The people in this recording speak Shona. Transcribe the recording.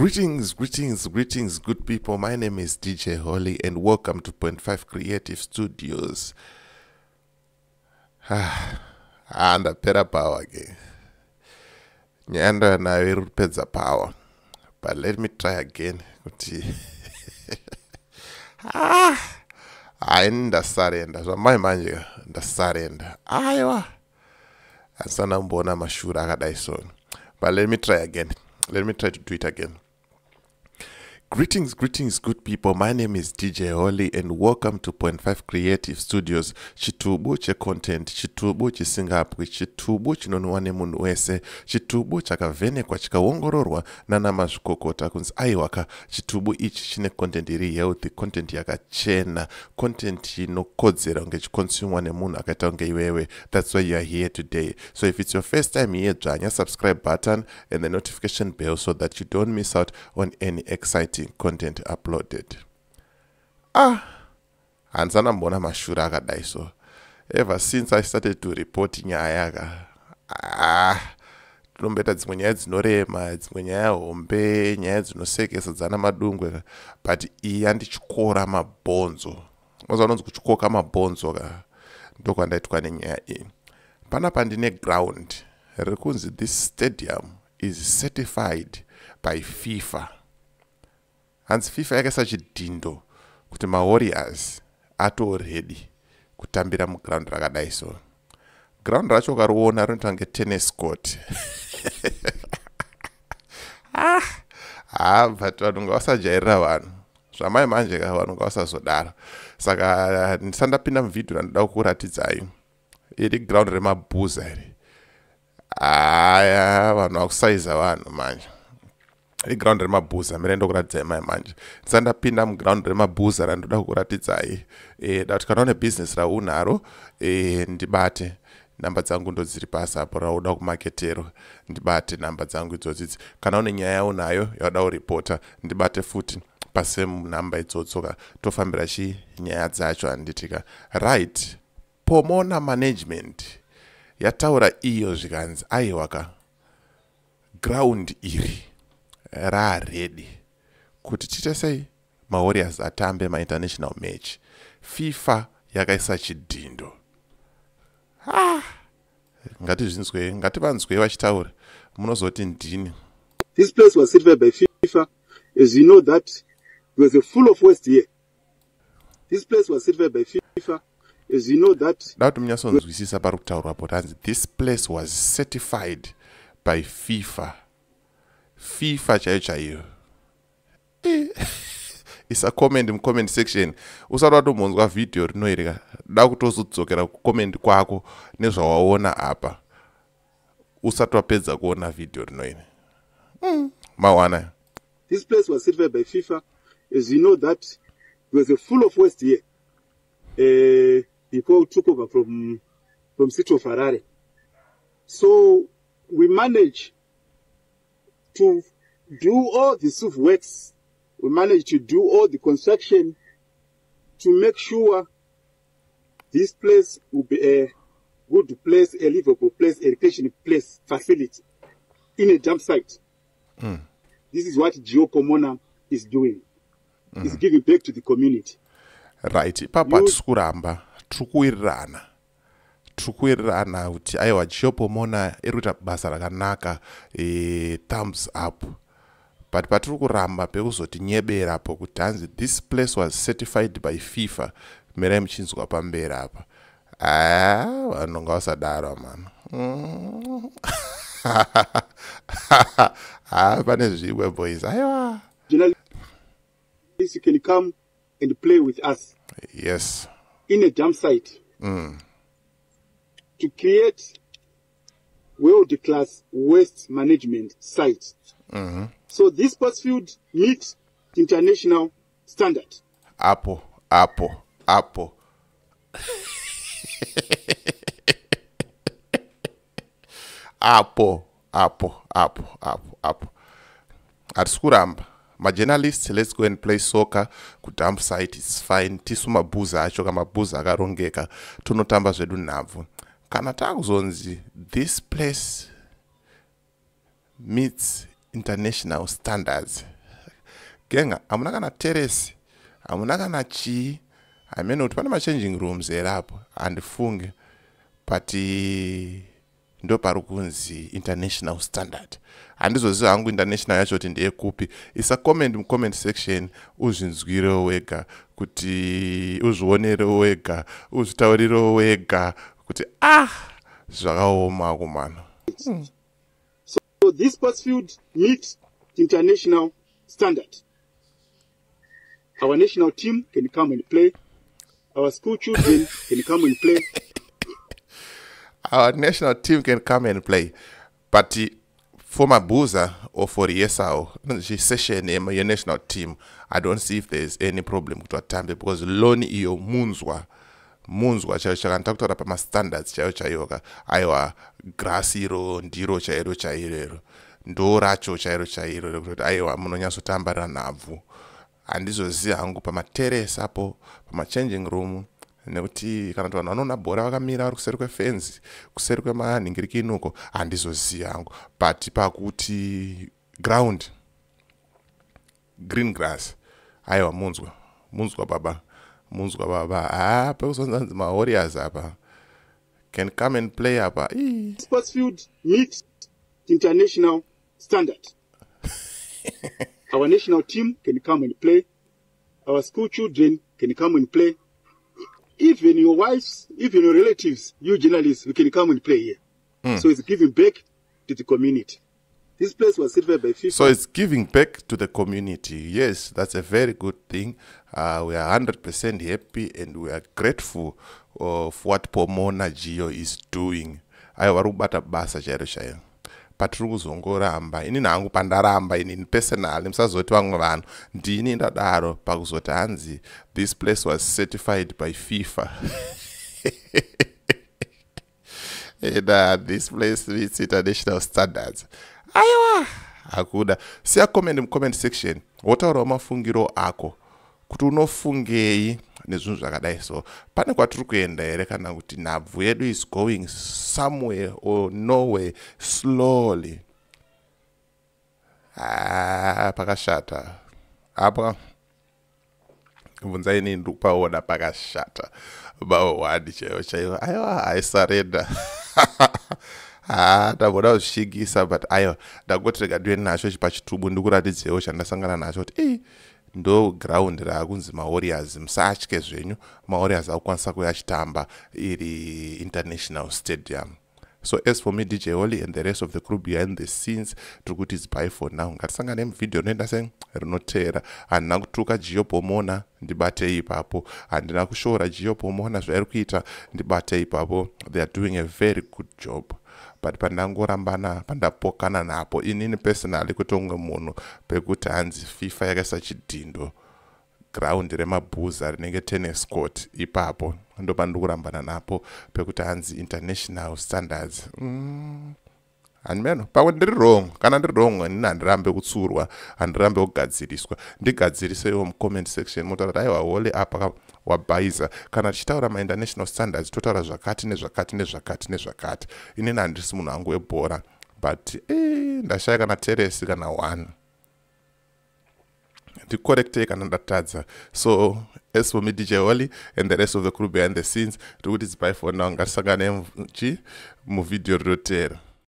Greetings, good people. My name is DJ Holly, and welcome to Point 5 Creative Studios. And a better power again. Nyanda na irupedza power. But let me try again. Ndasarenda. Zvamai manje ndasarenda. Aiwa. Asana mbona mashura akadai so. But let me try again. Let me try to do it again. Greetings, good people. My name is DJ Holly, and welcome to Point 5 Creative Studios. Chitubu che content, chitubu chisingapwi, chitubu chinonwane munhu wese, chitubu chakavhenekwa chikaongororwa nana mazvikokota kunzi aiwaka chitubu ichi chine content iri healthy, content yakachena, content inokodzera kunge chikonsumwa nemunhu akaita kunge iwewe. That's why you are here today. So if it's your first time here, dzvanya subscribe button and the notification bell so that you don't miss out on any exciting content uploaded. Hanzana mbona mashura akadai so. Ever since I started to report nyaya tunombeta dzimwe nyaya dzinorema, dzimwe nyaya hombe, nyaya dzinosekesa dzana madungwe, but iyi handichikora mabhonzo. Unonzi kuchikoka mabhonzo ka ndokwandaitwa nenyaya iyi. Panapa ndine ground. Irikunzi this stadium is certified by FIFA. Hanzi FIFA yakaisa chidhindo kuti Warriors ato ready kutambira muground rakadai so. Ground racho ukariona rinoita kunge tennis court. But vanhu ngavasajairira vanhu. Zvamai manje ka vanhu ngavasazodaro. Saka ndisandapinda muvidhio randoda kukuratidzai. Iri ground remabhuza iri. Vanhu vakusaiza vanhu manje. Ground remabhuza mirendo kuratidzai mai manje. Ndisandapinda muground remabhuza randoda kukuratidzai. Dati kana une business raunaro, ndibate namba dzangu ndo dziri pasi apo rauda kumaketero, ndibate namba dzangu idzodzidzi. Kana une nyaya yaunayo yauda kuripota, ndibate futi pasemu namba idzodzoka tofambira nyaya dzacho handitika. Right. Pomona management yataura iyo zvikanzi aiwaka ground iri ready kuti chite sei Warriors atambe international match. FIFA yakaisa chidhindo. Ngativanzwe vachitaura munozoti ndini. This place was certified by FIFA. As you know that there was a full of waste here. This place was certified by FIFA. As you know that munyatsonzwisisa pari kutaurwa potanzi this place was certified by FIFA. FIFA chaiyo. Isa comment section. Usati watombonzwa video rinoirika. Da kutozodzokera kucomment kwako nezvawaona apa. Usati wapedza kuona video rinoiri. Mawana. This place was certified by FIFA. As you know that there was a full of waste here. Before we took over from city of Harare. So we managed to do all the civil works. We managed to do all the construction to make sure this place will be a good place, a livable place, a recreation place, facility in a dump site. This is what Geo Pomona is doing. It's giving back to the community. Right. Papa tsukuramba, trukuirana kuti aiwa Geo Pomona iruta basa rakanaka, thumbs up. But patiri kuramba pekuzoti nyebera po kuti hanzi this place was certified by FIFA. Mirai muchinzwa pamberi apa. Vanhu ngavasadaro mano. Pane zviwe boys. Aiwa. You can come and play with us. Yes. In a dump site. To create world-class waste management site. So this sports field meets international standard. Apple. Apple. Atiskuramba. My journalists, let's go and play soccer. Ku dump site is fine. Tisu mabuza acho kama mabuza akarongeka. Tunotamba zvedu nabvu. Kana takuzonzi this place meets international standards. genga hamuna kana terrace, hamuna kana chii. I mean kuti pane changing rooms here apo handifunge, but ndo pari kunzi international standard. Handizoziva hangu international yacho kuti ndeyekupi. Isa comment mu-comment section, uzvinzwirewo wega, kuti uzvionerewo wega, uzvitaurirewo wega, kuti zvakaoma kumana. So this sports field meets international standard. Our national team can come and play. Our school children can come and play. Our national team can come and play. But for Mabuza or for Yesao, session your national team, I don't see if there's any problem to Atambe, because loni iyo munzwa chakantaktora pa standards chayoga aiwa grassiro ndiro chairo ndoracho chairo kuti aiwa munonyatsotambara navhu. Handizoziva hangu pamaterrace apo, pamachanging room, nekuti kana kuti vanhu vanoona bhora vakamira vari kuseri kwefenzi, kuseri kwemanhingirikinuko, handizoziva hangu. But pakuti ground, green grass, aiwa munzwa baba, pekuzonzi ma-warriors apa can come and play apa. Sports field meets international standard. Our national team can come and play. Our school children can come and play. Even your wives, even your relatives, you journalists, we can come and play here. So it's giving back to the community. This place was certified by FIFA. So it's giving back to the community. Yes, that's a very good thing. We are 100% happy and we are grateful of what Pomona Gio is doing. Aiwarubata basa chairo. Patiri kuzongoramba ini nangu pandaramba ini personal musazoti vamwe vanhu ndini ndadaro pakuzoti hanzi this place was certified by FIFA. And this place meets international standards. Aiwa akuda siya comment section wotaurawo mafungiro ako kuti unofungei nezvinhu zvakadai. So pane kwatiri kuenda here kana kuti nhabvu yedu is going somewhere or nowhere slowly? Pakashata apa bvunzai nini paona pakashata bawadi chaiwo aiwa aisarenda. Ndabona zvichigisa, but aiwa ndangoti rega ndiwe nacho pachitubu ndikuratidzewo chandasangana nacho kuti ndo ground rakunzi ma-warriors, musatye zvenyu, ma-warriors akukwanisa kuya achitamba iri international stadium. So as for me, DJ Oli and the rest of the crew behind the scenes, tukuti is bye for now. Ngatisangane mvideo noenda rinotera. Handina kutuka Gio Pomona ndibate ipapo, handina kushora Gio Pomona zvairi kuita ndibate ipapo. They are doing a very good job. But pandangorambana pandapokana napo inini personally kutonga munhu pekuti hanzi FIFA yakaisa chidhindo ground remabhuza rinenge tennis court ipapo ndo pandikurambana napo pekuti hanzi international standards. Hanimeno pamwe ndiri wrong, kana ndiri wrong nini handirambe kutsurwa, handirambe kugadziriswa. Ndigadzirisewo mu-comment section motaura kuti aiwa Hole apa wabhaiza, kana tichitaura ma-international standards totaura zvakati nezvakati. Inini handisi munhu wangu webhora, but ndashaya kana terrace kana one. Correctly kana ndatadza. So as for me, DJ Oli and the rest of the crew behind the scenes, it's bye for now. Ngatisangane mu video rotera.